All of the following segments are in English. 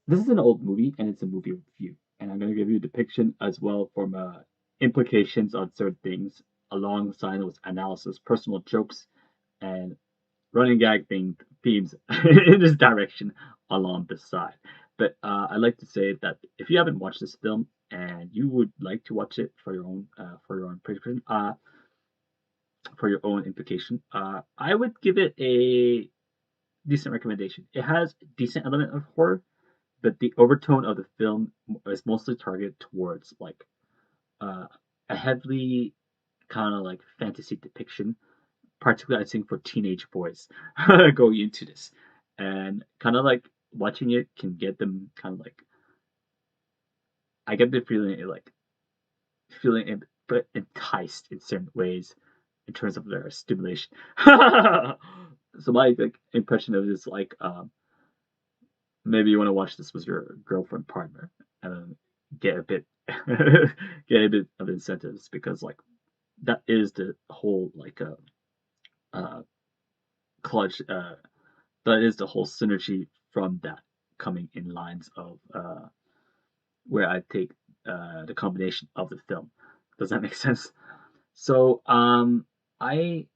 This is an old movie, and it's a movie review. And I'm going to give you a depiction as well from implications on certain things, alongside with analysis, personal jokes, and running gag themes in this direction along the side. But I'd like to say that if you haven't watched this film and you would like to watch it for your own for your own implication, I would give it a decent recommendation. It has a decent element of horror, but the overtone of the film is mostly targeted towards like uh, a heavily kind of like fantasy depiction, particularly I think for teenage boys going into this, and kind of like watching it can get them kind of like I get the feeling feeling enticed in certain ways in terms of their stimulation. So my like impression of this like maybe you want to watch this with your girlfriend partner and get a bit get a bit of incentives because like that is the whole like uh clutch that is the whole synergy from that coming in lines of where I take the combination of the film. Does that make sense? So I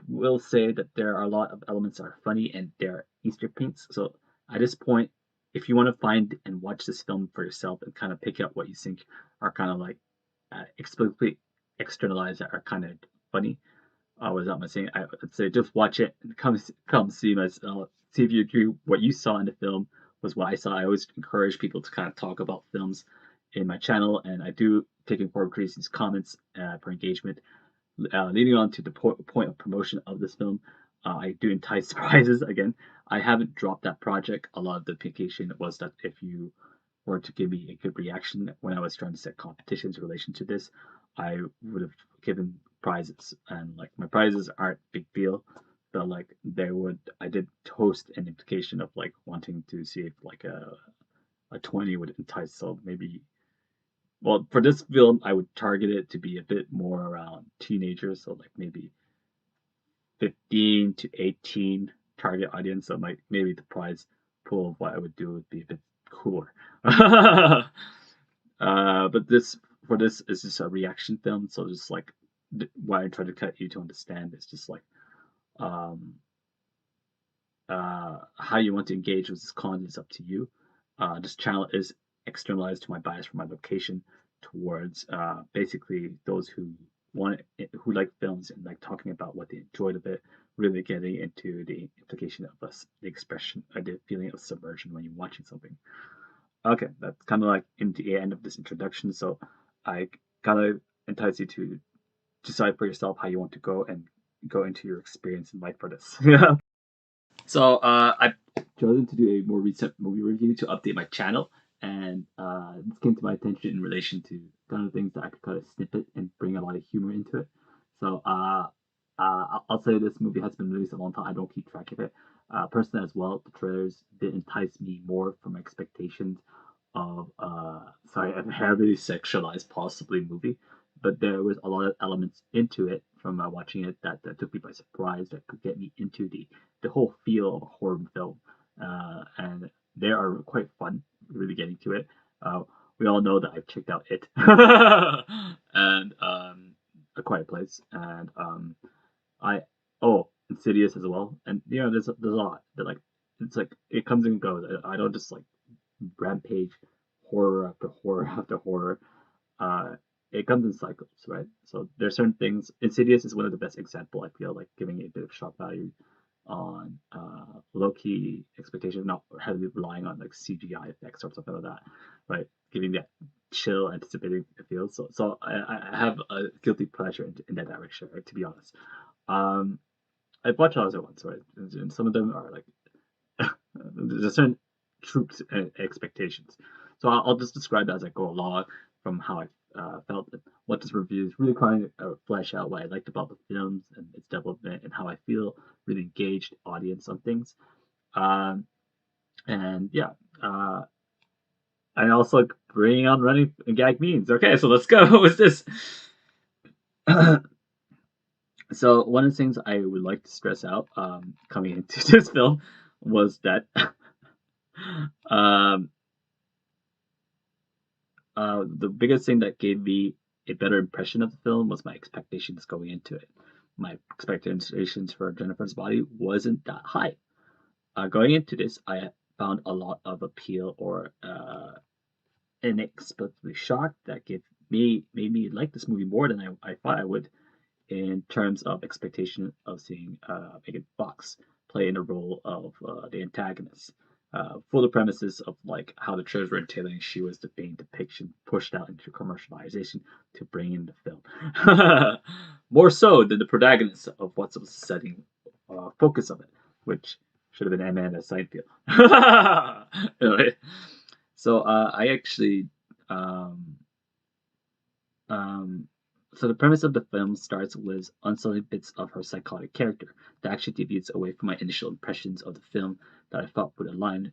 will say that there are a lot of elements that are funny and they're Easter paints. So at this point, if you want to find and watch this film for yourself and kind of pick out what you think are kind of like explicitly externalized that are kind of funny, without my saying, I would say just watch it and come see myself, see if you agree what you saw in the film was what I saw. I always encourage people to kind of talk about films in my channel, and I do taking forward Creasy's comments for engagement. Leading on to the point of promotion of this film, I do entice prizes again. I haven't dropped that project. A lot of the implication was that if you were to give me a good reaction when I was trying to set competitions in relation to this, I would have given prizes. And like my prizes aren't big deal, but like they would, I did host an implication of like wanting to see if like a 20 would entice. So maybe well, for this film, I would target it to be a bit more around teenagers, so like maybe 15 to 18 target audience. So like maybe the prize pool of what I would do would be a bit cooler. But this for this is just a reaction film, so just like what I try to cut you to understand is just like um, how you want to engage with this content is up to you. This channel is externalized to my bias for my location towards basically those who who like films and like talking about what they enjoyed of it, really getting into the implication of us, the expression, or the feeling of submersion when you're watching something. Okay, that's kind of like in the end of this introduction. So I kind of entice you to decide for yourself how you want to go and go into your experience in life for this. So I've chosen to do a more recent movie review to update my channel, and this came to my attention in relation to kind of things that I could kind of snippet and bring a lot of humor into it. So I'll say this movie has been released a long time. I don't keep track of it. Personally, as well, the trailers did entice me more from expectations of sorry, a heavily sexualized possibly movie, but there was a lot of elements into it from watching it that took me by surprise that could get me into the whole feel of a horror film, and they are quite fun. Really getting to it. We all know that I've checked out it and A Quiet Place, and I oh Insidious as well, and you know there's a lot that like it's like it comes and goes. I don't just like rampage horror after horror after horror. Uh, it comes in cycles, right? So there's certain things. Insidious is one of the best example. I feel like giving a bit of shock value on low key expectation, not heavily relying on like CGI effects or something like that, right? Giving that chill, anticipating feel. So I have a guilty pleasure in that direction, right? To be honest, um, I've watched other ones, right? And some of them are like there's a certain troops and expectations. So I'll just describe it as I go along from how I felt what this review is really trying to flesh out what I liked about the films and its development and how I feel really engaged audience on things. Um, and yeah, uh, and also bringing on running gag memes. Okay, so let's go with this. So one of the things I would like to stress out coming into this film was that um, the biggest thing that gave me a better impression of the film was my expectations going into it. My expectations for Jennifer's Body wasn't that high. Going into this, I found a lot of appeal or inexplicably shocked that made me like this movie more than I thought I would in terms of expectation of seeing Megan Fox play in the role of the antagonist. For the premises of like how the trailers were entailing, she was the main depiction pushed out into commercialization to bring in the film. More so than the protagonist of what's the setting focus of it, which should have been Amanda Seinfeld. Anyway, so I actually um, um, so the premise of the film starts with unsettling bits of her psychotic character that actually deviates away from my initial impressions of the film that I thought would align,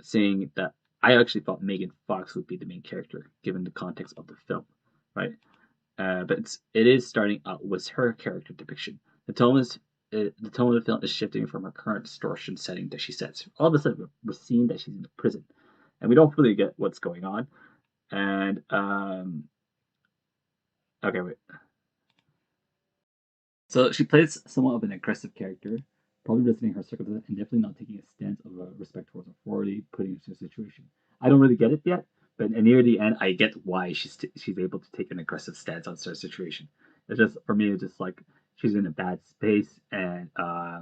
saying that I actually thought Megan Fox would be the main character given the context of the film, right? But it is starting out with her character depiction. The tone of the film is shifting from her current distortion setting that she sets. All of a sudden, we're seeing that she's in a prison, and we don't really get what's going on. And okay, wait. So she plays somewhat of an aggressive character, probably resenting her circumstances and definitely not taking a stance of respect towards authority, putting her into a situation. I don't really get it yet, but near the end, I get why she's able to take an aggressive stance on certain situation. It's just for me, it's just like she's in a bad space and uh,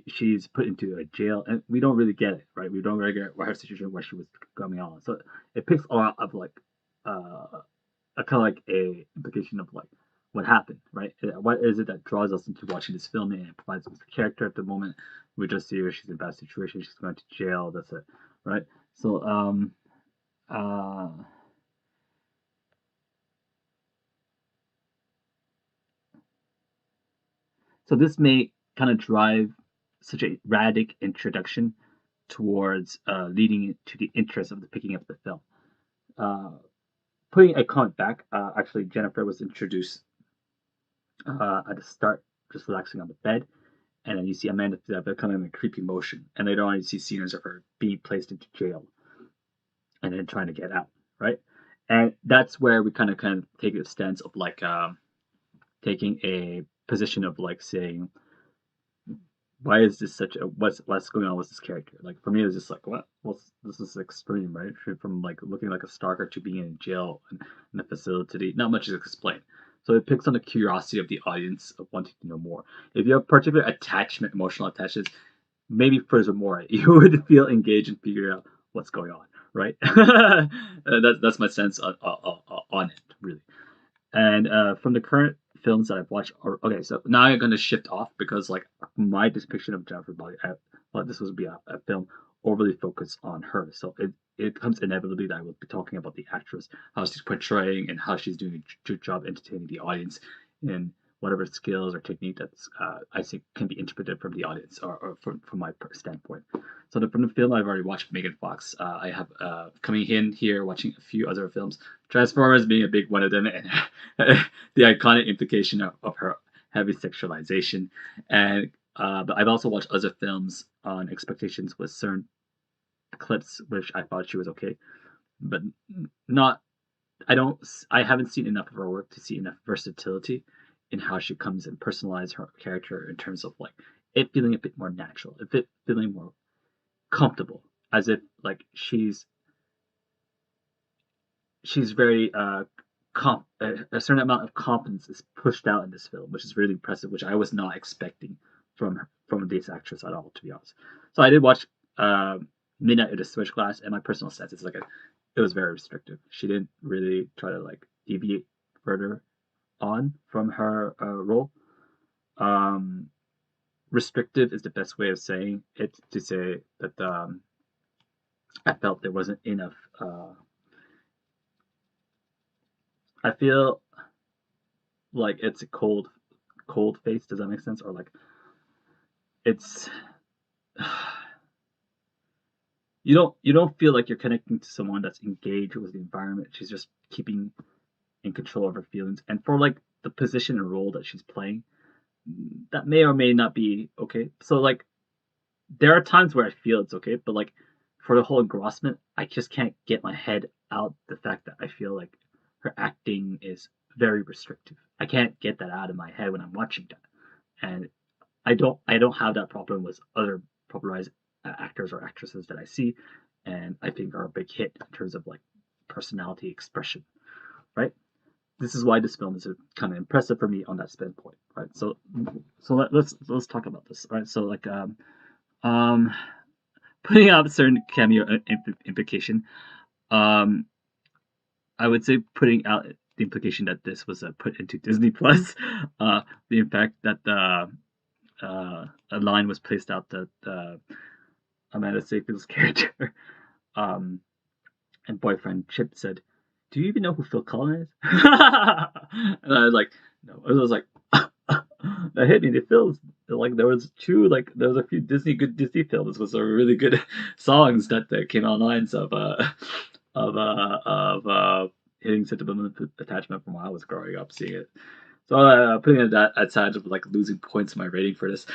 she's put into a jail, and we don't really get it, right? We don't really get what her situation, what she was coming on. So it picks a lot of like a kind of like a implication of like what happened, right? What is it that draws us into watching this film and provides us with the character at the moment? We just see her; she's in a bad situation, she's going to jail. That's it, right? So uh, so this may kind of drive such a radic introduction towards leading to the interest of the picking up the film. Uh, Putting a comment back, actually Jennifer was introduced at the start, just relaxing on the bed, and then you see Amanda do that kind of in a creepy motion, and later on you see scenes of her being placed into jail and then trying to get out, right? And that's where we kind of take a stance of like taking a position of like saying, why is this such a what's going on with this character? Like for me, it's just like what? Well, this is extreme, right? From like looking like a stalker to being in jail in a facility, not much is explained. So it picks on the curiosity of the audience of wanting to know more. If you have particular attachment, emotional attachments, maybe furthermore, you would feel engaged and figure out what's going on, right? That's my sense on it, really. And from the current films that I've watched, okay, so now I'm going to shift off because like my depiction of Jennifer Body, I thought this was be a film overly focused on her. So it comes inevitably that I will be talking about the actress, how she's portraying, and how she's doing a good job entertaining the audience in whatever skills or technique that's I think can be interpreted from the audience or from my standpoint. So from the film I've already watched Megan Fox, I have coming in here watching a few other films. Transformers being a big one of them, and the iconic implication of her heavy sexualization. And but I've also watched other films on expectations with certain clips, which I thought she was okay, but not. I haven't seen enough of her work to see enough versatility in how she comes and personalize her character in terms of like it feeling a bit more natural, it feeling more comfortable, as if like she's very a certain amount of confidence is pushed out in this film, which is really impressive, which I was not expecting from this actress at all, to be honest. So I did watch uh, Midnight at the Switch Class, and my personal sense is like it was very restrictive. She didn't really try to like deviate further on from her role. Um, Restrictive is the best way of saying it to say that I felt there wasn't enough. I feel like it's a cold face. Does that make sense? Or like it's you don't feel like you're connecting to someone that's engaged with the environment. She's just keeping in control of her feelings, and for like the position and role that she's playing, that may or may not be okay. So like there are times where I feel it's okay, but like for the whole engrossment, I just can't get my head out the fact that I feel like her acting is very restrictive. I can't get that out of my head when I'm watching that, and I don't have that problem with other popularized actors or actresses that I see, and I think are a big hit in terms of like personality expression, right? This is why this film is kind of impressive for me on that standpoint, right? So let's talk about this, right? So like um putting out a certain cameo implication, um I would say putting out the implication that this was put into Disney Plus, the fact that a line was placed out that Amanda Seyfried's character um, and boyfriend Chip said, "Do you even know who Phil Collins is?" And I was like, "No." I was like, that hit me. The films, like there was a few good Disney films with some really good songs that came out lines of hitting sentimental attachment from when I was growing up seeing it. So putting it that aside of like losing points in my rating for this.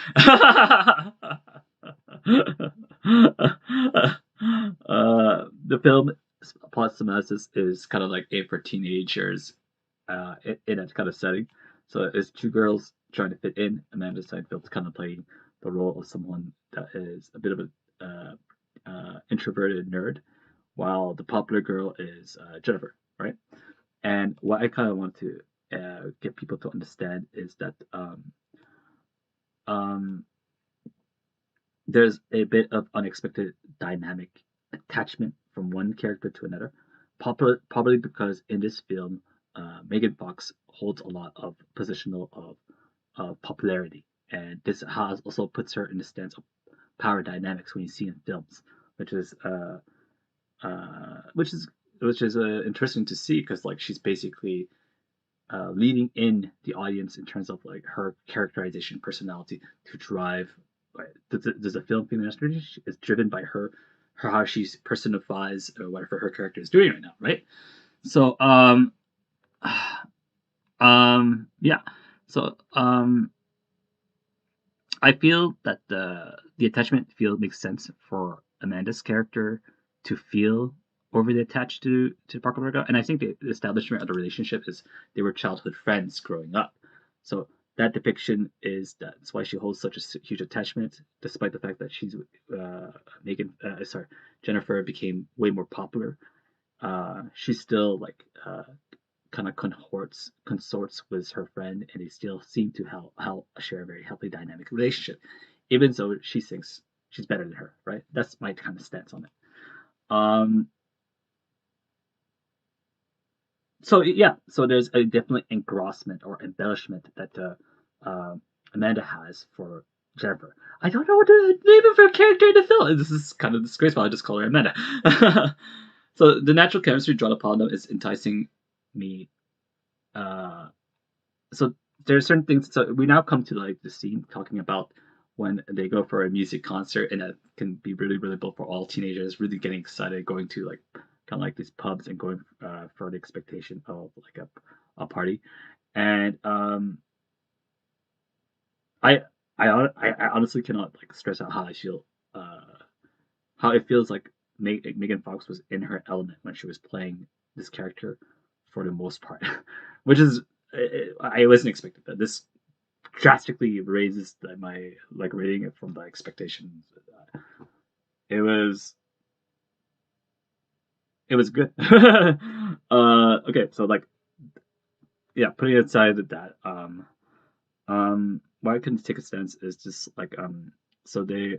The film plot synopsis is kind of like aimed for teenagers in a kind of setting. So it's two girls trying to fit in. Amanda Seinfeld's kind of playing the role of someone that is a bit of a introverted nerd, while the popular girl is Jennifer, right? And what I kind of want to get people to understand is that um, there's a bit of unexpected dynamic attachment from one character to another, probably because in this film, Megan Fox holds a lot of positional of popularity, and this has also puts her in the stance of power dynamics when you see in films, which is uh, which is which is interesting to see because like she's basically leading in the audience in terms of like her characterization, personality to drive. Right, does the film Feminist is driven by her how she personifies whatever her character is doing right now, right? So yeah, so I feel that the attachment feel makes sense for Amanda's character to feel overly attached to Parker Burgo, and I think the establishment of the relationship is they were childhood friends growing up. So that depiction is that's why she holds such a huge attachment, despite the fact that she's Megan, sorry, Jennifer became way more popular. She's still like kind of consorts with her friend, and they still seem to share a very healthy dynamic relationship, even though she thinks she's better than her. Right? That's my kind of stance on it. Um, so yeah, so there's a definitely engrossment or embellishment that Amanda has for Jennifer. I don't know what the name of her character in the film. This is kind of disgraceful. I just call her Amanda. So the natural chemistry drawn upon them is enticing me. So there's certain things. So we now come to like the scene talking about when they go for a music concert, and that can be really relatable for all teenagers. Really getting excited, going to like kind of like these pubs and going for the expectation of like a party. And I I honestly cannot like stress out how I feel, uh, how it feels like Megan Fox was in her element when she was playing this character for the most part, which is I wasn't expecting that. This drastically raises my like rating it from the expectations. It was it was good. Okay, so like yeah, putting aside that, why I couldn't take a stance is just like so they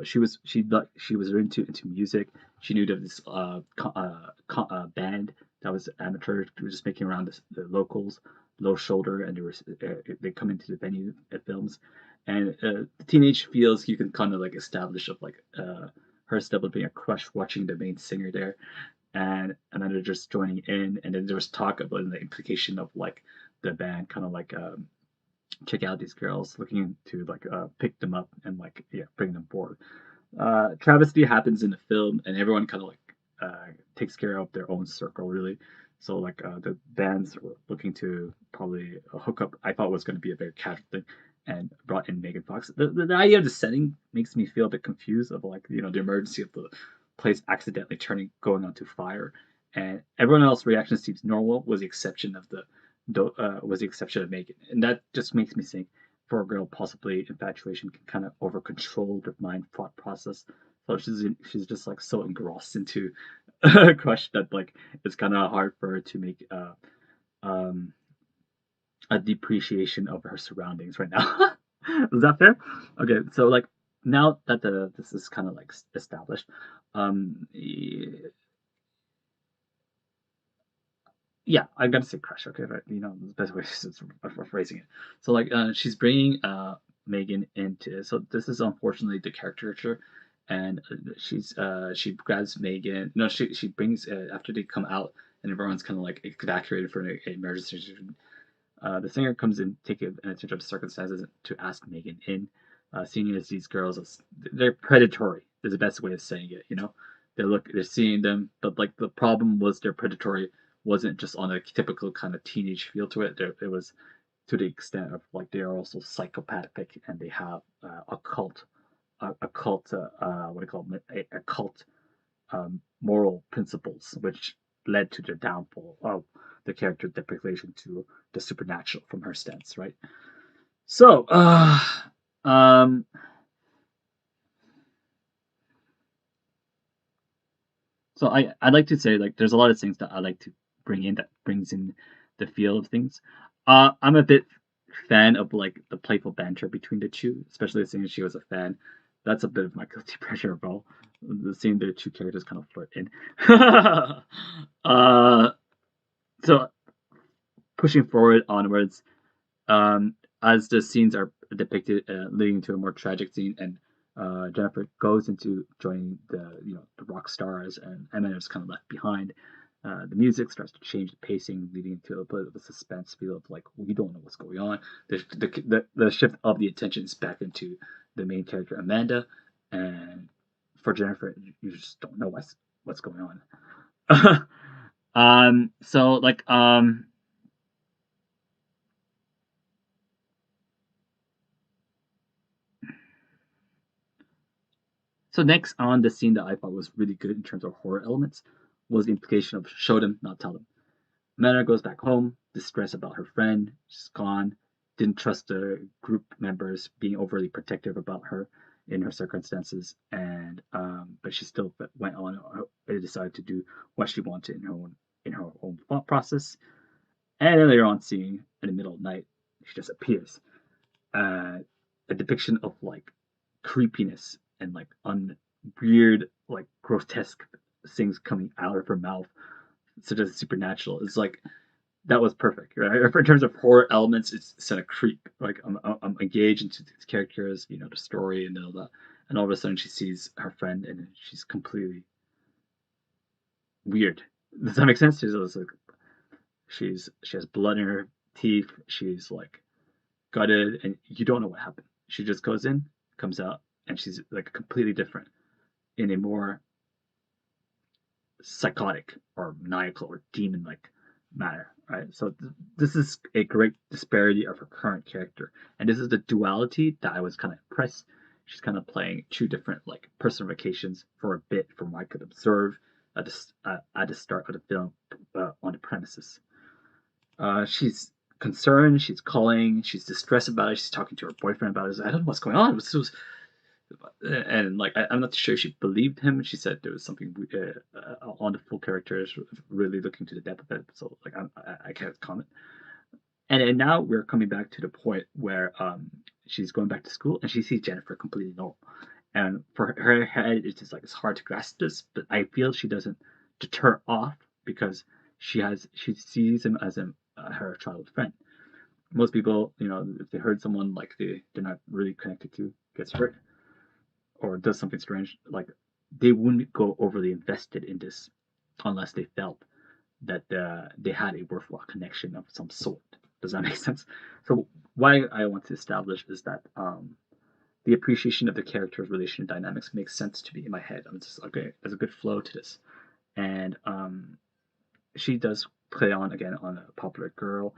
she was into music. She knew that this band that was amateur. They were just making around the locals, low shoulder, and they come into the venue at films, and the teenage feels you can kind of like establish of like her developing a crush watching the main singer there, and then they're just joining in, and then there was talk about the implication of like the band kind of like check out these girls, looking to like pick them up and like yeah, bring them forward. Travesty happens in the film, and everyone kind of like takes care of their own circle really. So like the bands were looking to probably hook up. I thought was going to be a very casual thing. and brought in Megan Fox. The idea of the setting makes me feel a bit confused of like the emergency of the place accidentally going onto fire, and everyone else's reaction seems normal, with the exception of Megan, and that just makes me think for a girl possibly infatuation can kind of over control their mind thought process. So she's just like so engrossed into a crush that like it's kind of hard for her to make um a depreciation of her surroundings right now. Is that fair? Okay, so like now that this is kind of like established, um, yeah, I'm gonna say crush. Okay, right? The best way of phrasing it. So like, she's bringing Megan into. So this is unfortunately the caricature, and she grabs Megan. No, she brings after they come out and everyone's kind of like evacuated from an emergency. The singer comes in, take advantage of the circumstances to ask Megan in. Seeing as these girls, they're predatory. Is the best way of saying it. They're seeing them, but like the problem was their predatory wasn't just on a typical kind of teenage feel to it. It was to the extent of like they are also psychopathic and they have what do you call it, a cult moral principles, which led to the downfall of the character depiction to the supernatural from her stance, right? So, um, so I'd like to say like there's a lot of things that I like to bring in that brings in the feel of things. I'm a bit fan of like the playful banter between the two, especially seeing she was a fan. That's a bit of my guilty pleasure, bro. Seeing the two characters kind of flirt in. uh, so pushing forward onwards, as the scenes are depicted, leading to a more tragic scene, and Jennifer goes into joining the rock stars, and Emma is kind of left behind. The music starts to change the pacing, leading to a bit of a suspense feel of like we don't know what's going on. The shift of the attention is back into the main character Amanda, and for Jennifer, you just don't know what's going on. So like So next on the scene that I thought was really good in terms of horror elements was the implication of show them, not tell them. Amanda goes back home, distressed about her friend, she's gone, didn't trust the group members being overly protective about her in her circumstances, and but she still went on. Decided to do what she wanted in her own thought process. And then later on, seeing in the middle of the night, she just appears. uh, a depiction of like creepiness and like weird, like grotesque things coming out of her mouth, such as supernatural. It's like that was perfect, right? In terms of horror elements, it's set a creep. Like I'm engaged into these characters, the story and all that, and all of a sudden she sees her friend and she's completely weird. Does that make sense? She has blood in her teeth. She's like gutted, and you don't know what happened. She just goes in, comes out, and she's like completely different in a more psychotic or maniacal or demon like manner, right? So this is a great disparity of her current character, and this is the duality that I was kind of impressed. She's kind of playing two different like personifications for a bit, from what I could observe at the start of the film on the premises. She's concerned. She's calling. She's distressed about it. She's talking to her boyfriend about it. I don't know what's going on. And like I'm not sure she believed him. She said there was something on the full characters, really looking to the depth of it. So like I can't comment. And now we're coming back to the point where she's going back to school and she sees Jennifer completely normal. And for her head, it's just like it's hard to grasp this, but I feel she doesn't deter off because she sees him as her childhood friend. Most people, if they heard someone like they're not really connected to gets hurt or does something strange, like they wouldn't go overly invested in this unless they felt that they had a worthwhile connection of some sort. Does that make sense? So why I want to establish is that the appreciation of the character's relation dynamics makes sense to me in my head. I'm just okay. There's a good flow to this, and she does play on again on a popular girl,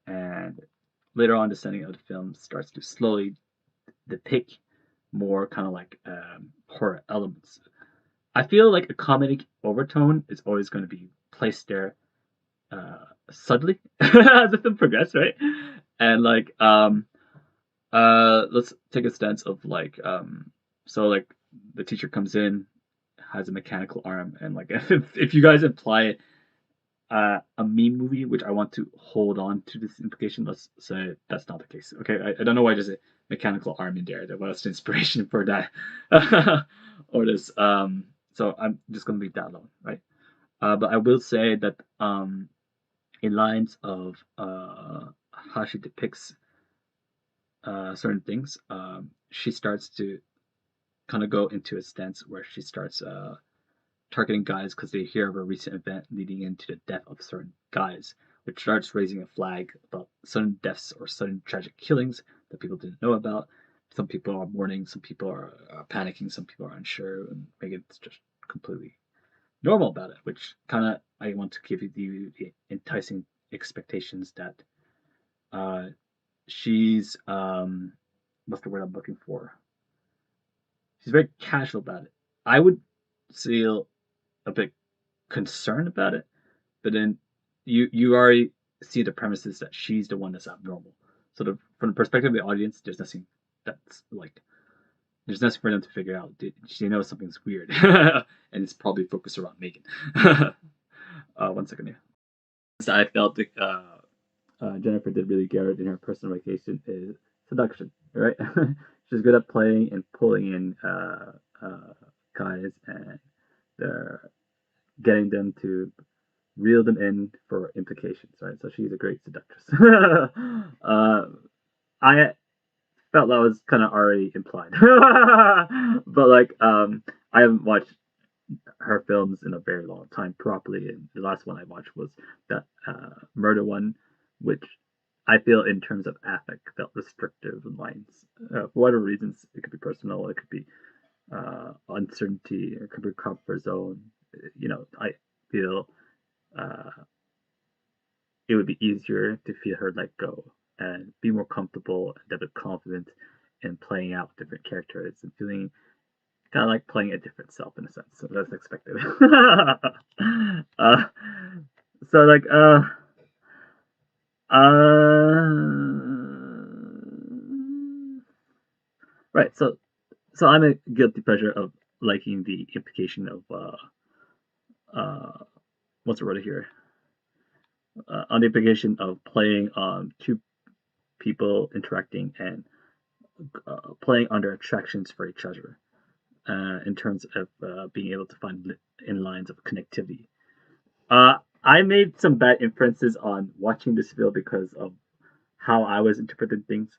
and later on, the setting of the film starts to slowly depict more kind of like horror elements. I feel like a comedic overtone is always going to be placed there subtly as the film progresses, right? And like let's take a stance of like so like the teacher comes in, has a mechanical arm, and like if you guys imply a meme movie, which I want to hold on to this implication, let's say that's not the case. Okay, I don't know why there's a mechanical arm in there. That was the inspiration for that, or this. So I'm just gonna leave that alone, right? But I will say that in lines of how she depicts certain things, she starts to kind of go into a stance where she starts targeting guys because they hear of a recent event leading into the death of certain guys, which starts raising a flag about sudden deaths or sudden tragic killings that people didn't know about. Some people are mourning, some people are panicking, some people are unsure, and Megan's just completely normal about it, which kind of I want to give you the enticing expectations that uh, she's what's the word I'm looking for? She's very casual about it. I would feel a bit concerned about it, but then you already see the premises that she's the one that's abnormal. So from the perspective of the audience, there's nothing that's like there's nothing for them to figure out. She knows something's weird, and it's probably focused around Megan. 1 second here. I felt Jennifer did really good in her personification is seduction, right? She's good at playing and pulling in guys and getting them to reel them in for implications, right? So she's a great seductress. I felt that was kind of already implied, but like I haven't watched her films in a very long time properly, and the last one I watched was that murder one, which I feel in terms of affect felt restrictive in lines. For whatever reasons, it could be personal, it could be uncertainty, it could be comfort zone. I feel uh, it would be easier to feel her let go and be more comfortable and a bit confident in playing out different characters and feeling kind of like playing a different self in a sense. So that's expected. uh, so like right. So I'm a guilty pleasure of liking the implication of what's the word here? On the implication of playing on two people interacting and playing under attractions for each other in terms of being able to find in lines of connectivity. I made some bad inferences on watching this film because of how I was interpreting things.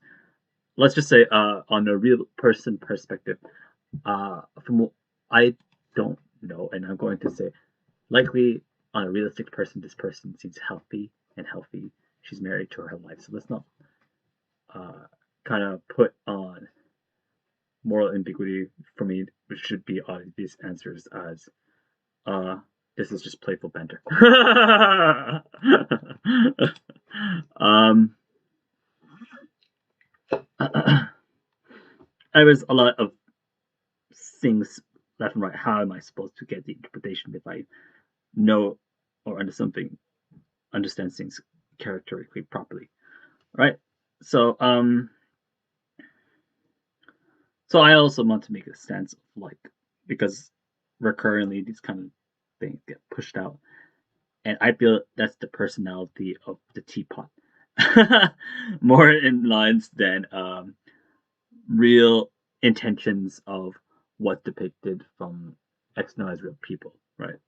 Let's just say on a real person perspective, from I don't know, and I'm going to say likely on a realistic person, this person seems healthy and healthy. She's married to her life, so let's not kind of put on moral ambiguity for me, which should be obvious answers as this is just playful banter. There was a lot of things left and right. How am I supposed to get the interpretation if I know or understand things characteristically properly, right? So so I also want to make a stance of like because recurrently these kind of things get pushed out, and I feel that's the personality of the teapot, more in lines than real intentions of what's depicted from externalized real people, right?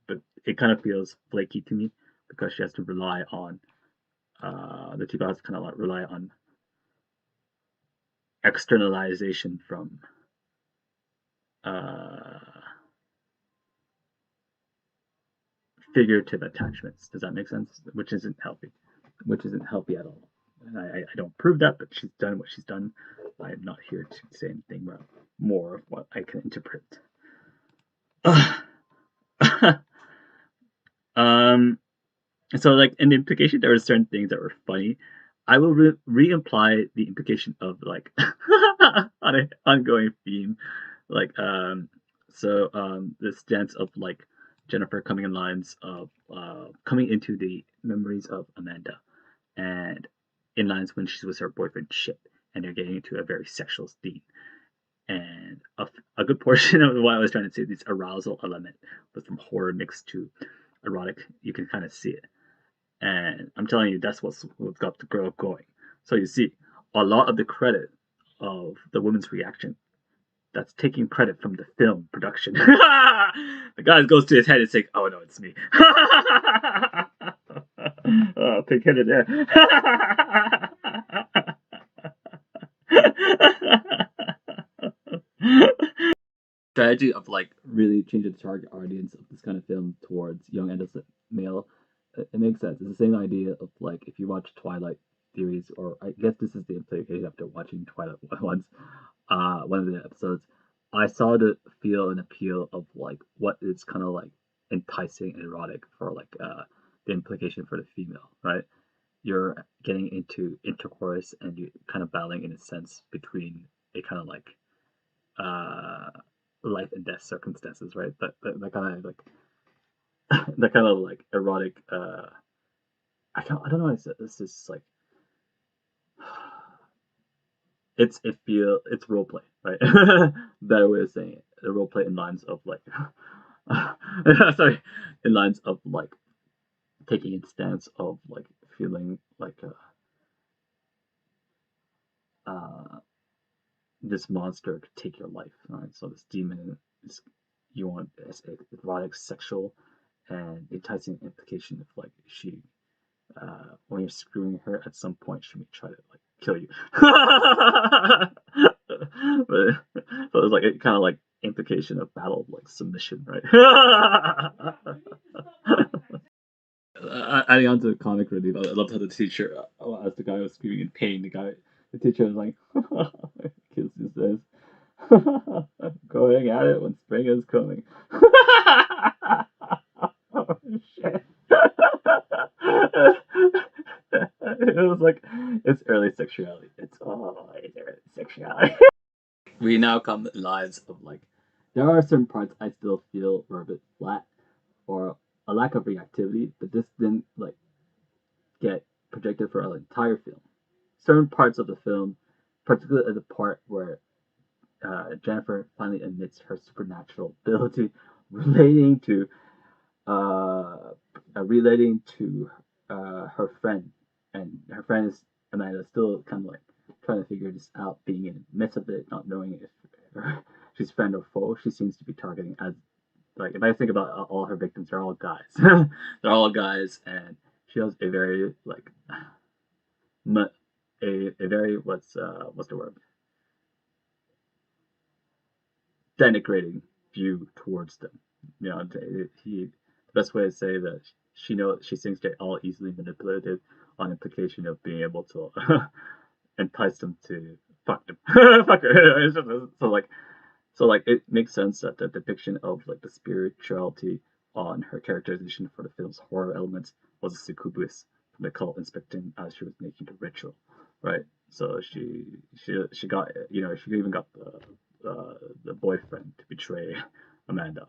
But it kind of feels flaky to me because she has to rely on the teapot has to kind of like rely on externalization from uh, figurative attachments. Does that make sense? Which isn't healthy. Which isn't healthy at all. And I don't prove that, but she's done what she's done. I'm not here to say anything about more of what I can interpret. um, so like in the implication, there were certain things that were funny. I will re-imply the implication of like on an ongoing theme, like this dance of like Jennifer coming in lines of coming into the memories of Amanda and in lines when she was her boyfriend Chip, and they're getting into a very sexual theme. And a good portion of what I was trying to say, this arousal element, but from horror mixed to erotic, you can kind of see it. And I'm telling you, that's what's got the girl going. So you see, a lot of the credit of the woman's reaction, that's taking credit from the film production. The guy goes to his head and saying, "Oh no, it's me." Oh, pig headed there. Strategy of like really changing the target audience of this kind of film towards young adult male, it makes sense. It's the same idea of like if you watch Twilight theories, or I guess this is the implication after watching Twilight once, one of the episodes, I saw the feel and appeal of like what is kind of like enticing and erotic for like the implication for the female, right? You're getting into intercourse and you kind of battling in a sense between a kind of like uh life and death circumstances, right? That kind of like that kind of like erotic. I don't know. It's just like it's role play, right? Better way of saying it. The role play in lines of like, sorry, in lines of like taking a stance of like feeling like this monster could take your life, right? So this demon is you want as erotic, sexual, and enticing implication of like she when you're screwing her, at some point she may try to like kill you. But so it's like a kind of like implication of battle of like submission, right? Adding on to the comic relief, I loved how the teacher, as the guy was screaming in pain, the teacher was like, "Kids these days, going at it when spring is coming." Oh, shit. It was like it's early sexuality. It's early sexuality. We now come in lines of like there are certain parts I still feel were a bit flat or a lack of reactivity, but this didn't like get projected for an entire film. Certain parts of the film, particularly the part where Jennifer finally admits her supernatural ability relating to uh, her friend, and her friend is Amanda, still kind of like trying to figure this out, being in the midst of it, not knowing if she's friend or foe. She seems to be targeting as like if I think about all her victims, they're all guys. They're all guys, and she has a very like a very what's the word, denigrating view towards them. You know, the best way to say that she thinks they're all easily manipulated on implication of being able to entice them to fuck them. Fuck her. So like it makes sense that the depiction of like the spirituality on her characterization for the film's horror elements was a succubus from the cult inspecting as she was making the ritual, right? So she got she even got the boyfriend to betray Amanda,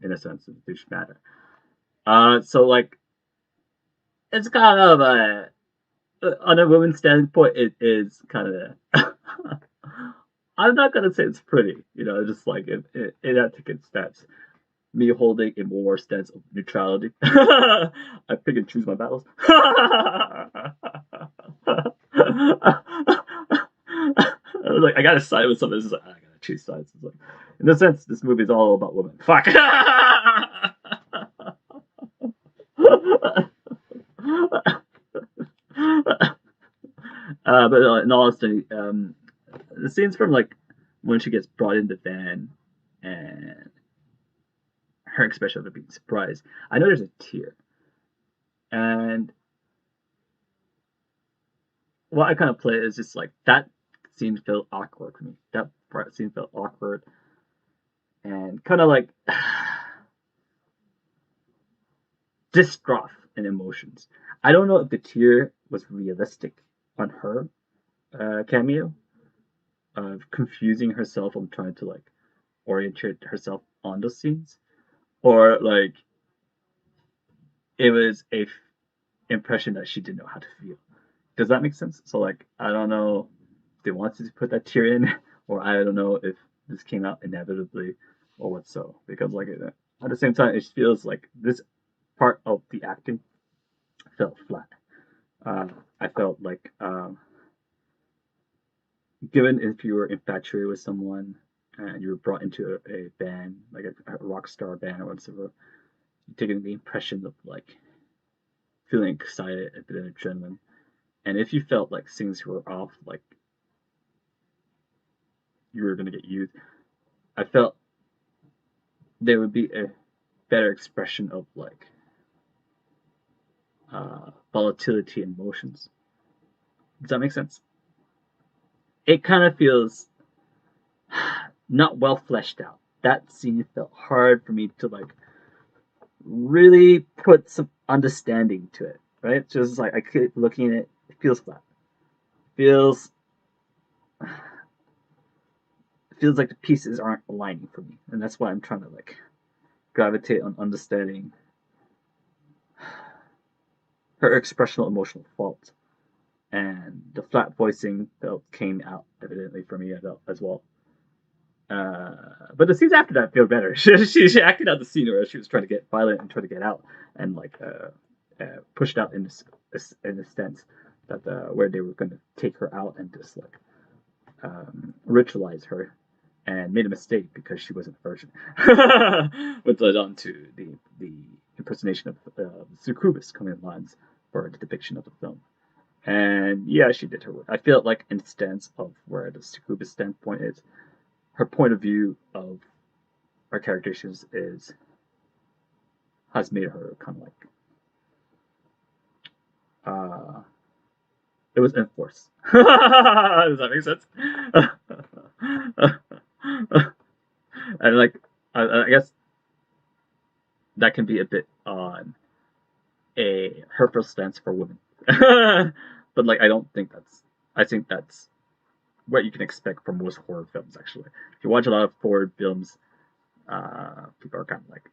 in a sense, in a douche manner. So like it's kind of a on a woman's standpoint, it is kind of. I'm not gonna say it's pretty, just like it had to get stats. Me holding a more stance of neutrality. I pick and choose my battles. I was like, I gotta side with something. It's like, I gotta choose sides. It's like, in a sense, this movie is all about women. Fuck. But in all honesty, the scenes from like when she gets brought in the van and her expression of being surprised, I know there's a tear, and what I kind of play is just like that scene felt awkward for me. That part scene felt awkward and kind of like distraught in emotions. I don't know if the tear was realistic on her cameo of confusing herself on trying to like orientate herself on those scenes, or like it was a impression that she didn't know how to feel. Does that make sense? So like I don't know if they wanted to put that tear in, or I don't know if this came out inevitably or what so. Because like at the same time, it feels like this part of the acting felt flat. Uh, I felt like given if you were infatuated with someone and you were brought into a band, like a rock star band or whatever, taking the impression of like feeling excited, a bit of adrenaline. And if you felt like things were off, like you were gonna get used, I felt there would be a better expression of like volatility in motions. Does that make sense? It kind of feels not well fleshed out. That scene felt hard for me to like really put some understanding to it. Right? It's just like I keep looking at it. It feels flat. Feels feels like the pieces aren't aligning for me, and that's why I'm trying to like gravitate on understanding her expressional emotional fault, and the flat voicing felt came out evidently for me as well. But the scenes after that feel better. She acted out the scene where she was trying to get violent and trying to get out and like pushed out in in a sense that where they were going to take her out and just like ritualize her and made a mistake because she wasn't a virgin, which led on to the impersonation of Succubus coming in lines for the depiction of the film. And yeah, she did her work. I feel like in the stance of where the Succubus standpoint is, her point of view of our characters is has made her kind of like it was enforced. Does that make sense? And like I guess that can be a bit on a hurtful stance for women. But like I don't think that's I think that's what you can expect from most horror films actually. If you watch a lot of horror films, people are kind of like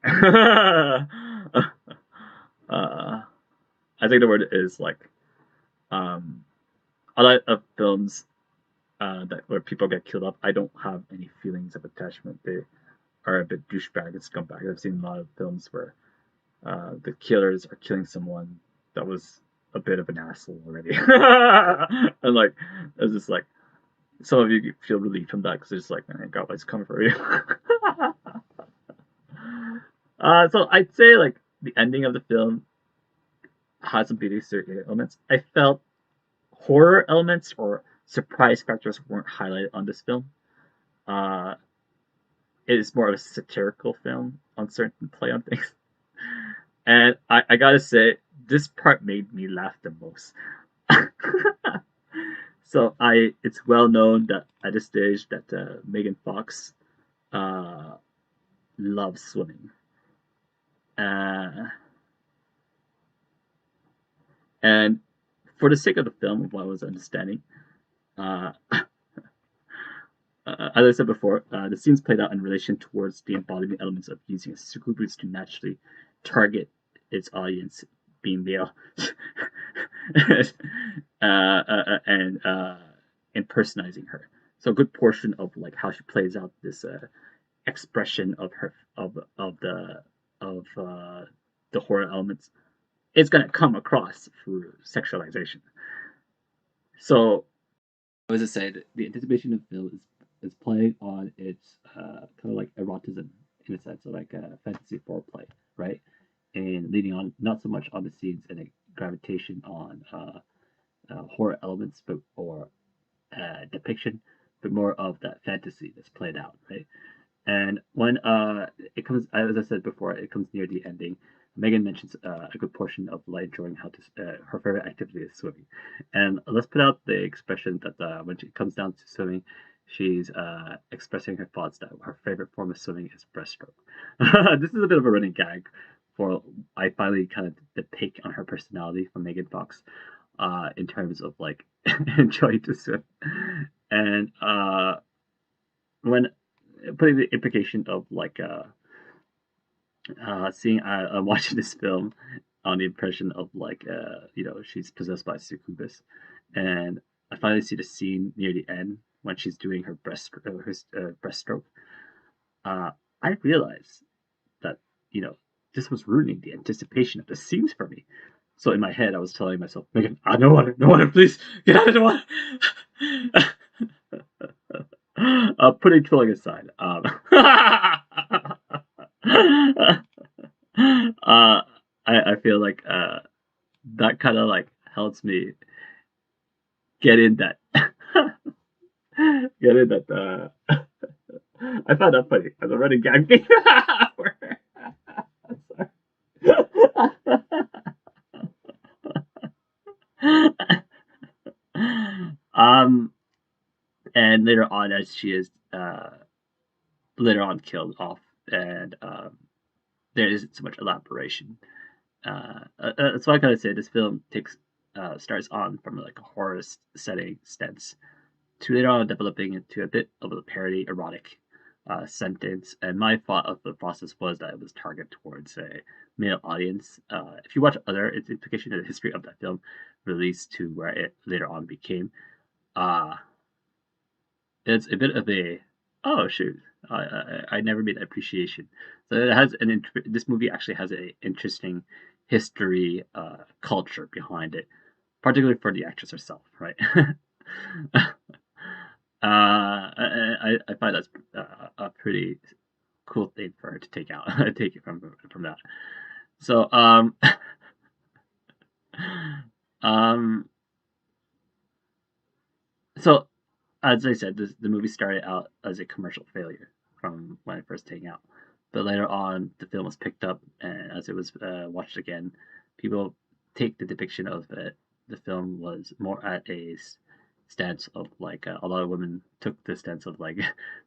I think the word is like um a lot of films that where people get killed up, I don't have any feelings of attachment. They are a bit douchebag and scumbag. I've seen a lot of films where the killers are killing someone that was a bit of an asshole already, and like it's just like some of you feel relief from that because it's like, man, God, what's coming for you? So I'd say like the ending of the film has some beauty certain elements. I felt horror elements or surprise factors weren't highlighted on this film. Uh, it is more of a satirical film on certain play on things. And I gotta say, this part made me laugh the most. So it's well known that at this stage that Megan Fox uh, loves swimming. Uh, and for the sake of the film, what I was understanding, uh, as I said before, the scenes played out in relation towards the embodiment elements of using a succubus to naturally target its audience, being male, and impersonating her. So a good portion of like how she plays out this expression of her of the horror elements is going to come across through sexualization. So, as I said, the anticipation of Phil is playing on its kind of like erotism in a sense, so like fantasy foreplay, right? And leading on not so much on the scenes and a gravitation on horror elements, but or depiction, but more of that fantasy that's played out, right? And when it comes, as I said before, it comes near the ending. Megan mentions a good portion of light drawing how to her favorite activity is swimming, and let's put out the expression that when it comes down to swimming, she's expressing her thoughts that her favorite form of swimming is breaststroke. This is a bit of a running gag for I finally kind of the take on her personality from Megan Fox. in terms of like enjoying to swim, and when putting the implication of like seeing watching this film on the impression of like she's possessed by succubus, and I finally see the scene near the end when she's doing her breaststroke. uh, I realized that you know this was ruining the anticipation of the scenes for me. So in my head, I was telling myself, "Megan, no water, please get out of the water." Putting trolling aside, I feel like that kind of like helps me get in that get in that. I found that funny as a running gag. um, and later on, as she is later on killed off, and there isn't so much elaboration. That's why I kind of say this film takes starts on from like a horror setting stance to later on developing into a bit of a parody erotic sentence. And my thought of the process was that it was targeted towards a male audience. If you watch other, its implication of the history of that film released to where it later on became, uh, it's a bit of a oh shoot. I never made that appreciation. So it has this movie actually has an interesting history culture behind it, particularly for the actress herself, right? I find that's a pretty cool thing for her to take out, take it from that. So um, so as I said, the movie started out as a commercial failure from when it first came out, but later on the film was picked up, and as it was watched again, people take the depiction of it. The film was more at a stance of like a lot of women took the stance of like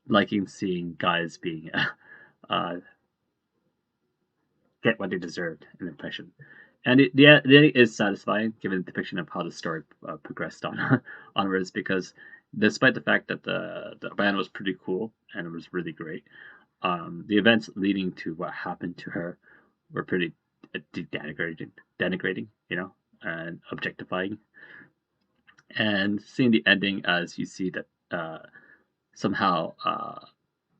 liking seeing guys being uh, get what they deserved in impression. And the ending is satisfying given the depiction of how the story progressed on onwards. Because despite the fact that the band was pretty cool and it was really great, the events leading to what happened to her were pretty denigrating, and objectifying. And seeing the ending as you see that somehow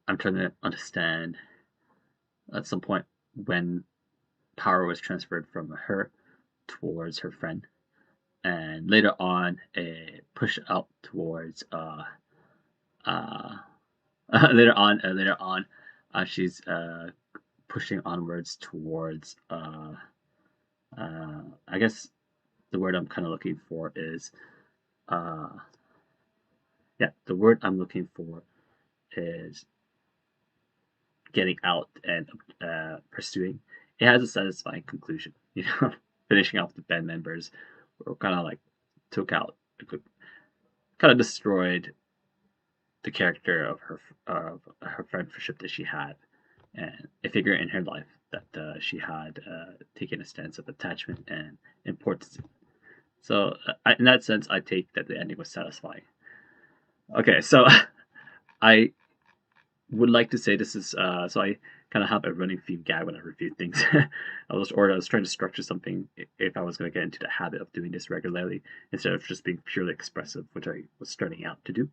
I'm trying to understand at some point when power was transferred from her towards her friend, and later on a push out towards uh, later on she's pushing onwards towards I guess the word I'm kind of looking for is uh, yeah, the word I'm looking for is getting out and pursuing. It has a satisfying conclusion, finishing off the band members were kind of like took out, kind of destroyed the character of her friendship that she had, and a figure in her life that she had taken a stance of attachment and importance. So, in that sense, I take that the ending was satisfying. Okay, so I would like to say this is so I kind of have a running theme gag when I review things. I was trying to structure something if I was going to get into the habit of doing this regularly instead of just being purely expressive, which I was starting out to do.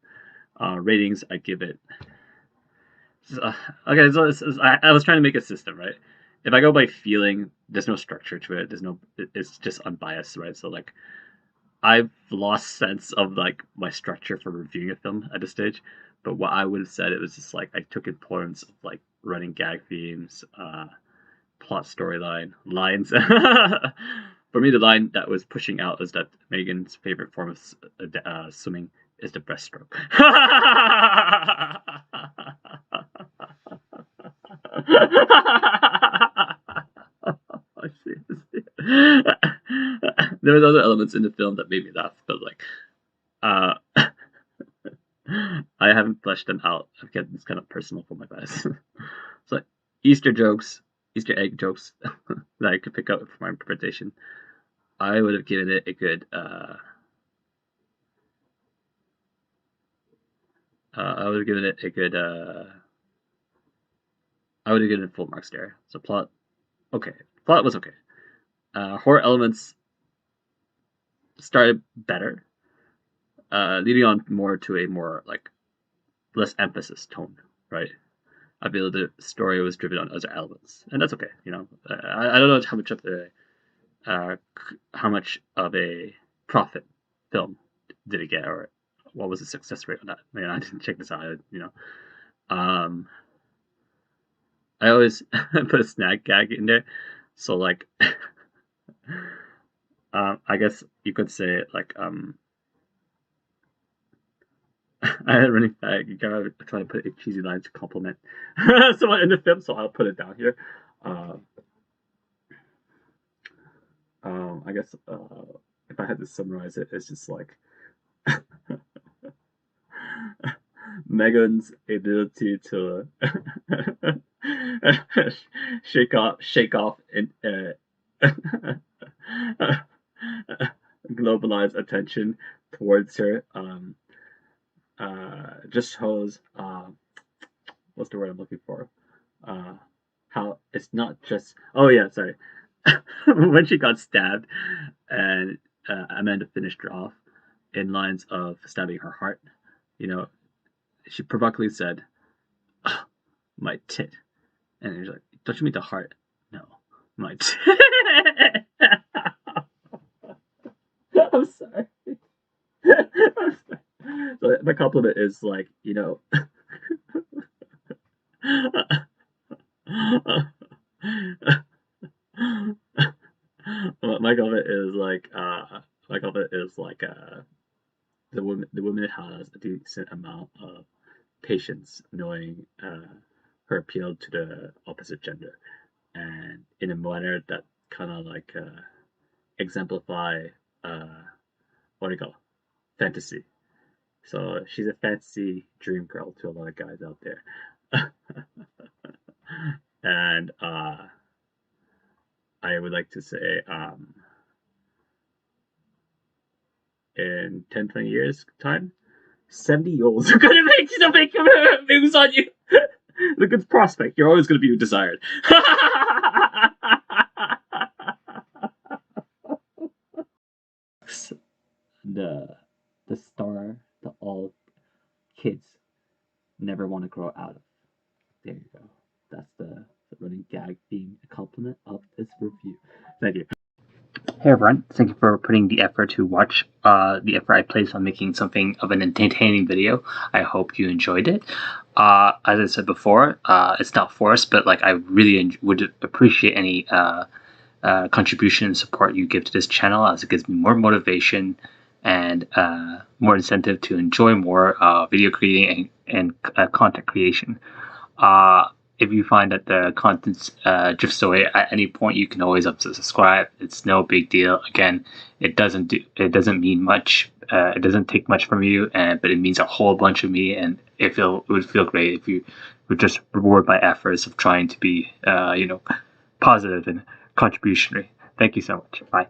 Ratings, I give it. Okay, so I was trying to make a system, right? If I go by feeling, there's no structure to it. There's no. It's just unbiased, right? So like, I've lost sense of like my structure for reviewing a film at this stage. But what I would have said, it was just like I took importance of like running gag themes, plot storyline, lines. For me, the line that was pushing out is that Megan's favorite form of swimming is the breaststroke. I see. There was other elements in the film that made me laugh, but like, uh, I haven't fleshed them out. I've kept this kind of personal for my guys. So Easter jokes, Easter egg jokes that I could pick up from my interpretation. I would have given it a good. I would have given it a good. I would have given it full marks there. So plot, okay. Plot was okay. Horror elements started better, leading on more to a more like less emphasis tone, right? I feel the story was driven on other elements, and that's okay. You know, I don't know how much of a profit film did it get, or what was the success rate on that. Man, I didn't check this out. You know, I always put a snack gag in there, so like, I guess you could say like, I had a running fag. You gotta try to put a cheesy line to compliment someone in the film, so I'll put it down here. Uh, I guess if I had to summarize it, it's just like Megan's ability to shake off, globalized attention towards her. Just shows what's the word I'm looking for? How it's not just. Oh yeah, sorry. When she got stabbed, and Amanda finished her off in lines of stabbing her heart. You know, she provocatively said, "Oh, my tit," and he's like, "Don't you mean the heart?" No, my tit. I'm sorry. I'm sorry. So my compliment is like, you know, my comment is like my comment is like the woman has a decent amount of patience, knowing her appeal to the opposite gender, and in a manner that kind of like exemplify what do you call it? Fantasy. So she's a fantasy dream girl to a lot of guys out there. And I would like to say in 10, 20 years time, 70-year-olds are gonna make moves on you. The good prospect. You're always gonna be desired. the the star that all kids never want to grow out of. There you go. That's the running gag being a compliment of this review. Thank you. Hey everyone, thank you for putting the effort to watch the effort I placed on making something of an entertaining video. I hope you enjoyed it. As I said before, it's not forced, but like I really would appreciate any contribution and support you give to this channel, as it gives me more motivation and more incentive to enjoy more video creating and content creation. If you find that the content's drifts away at any point, you can always unsubscribe. It's no big deal. Again, it doesn't mean much. It doesn't take much from you, but it means a whole bunch of me. And it would feel great if you would just reward my efforts of trying to be, positive and contributionary. Thank you so much. Bye.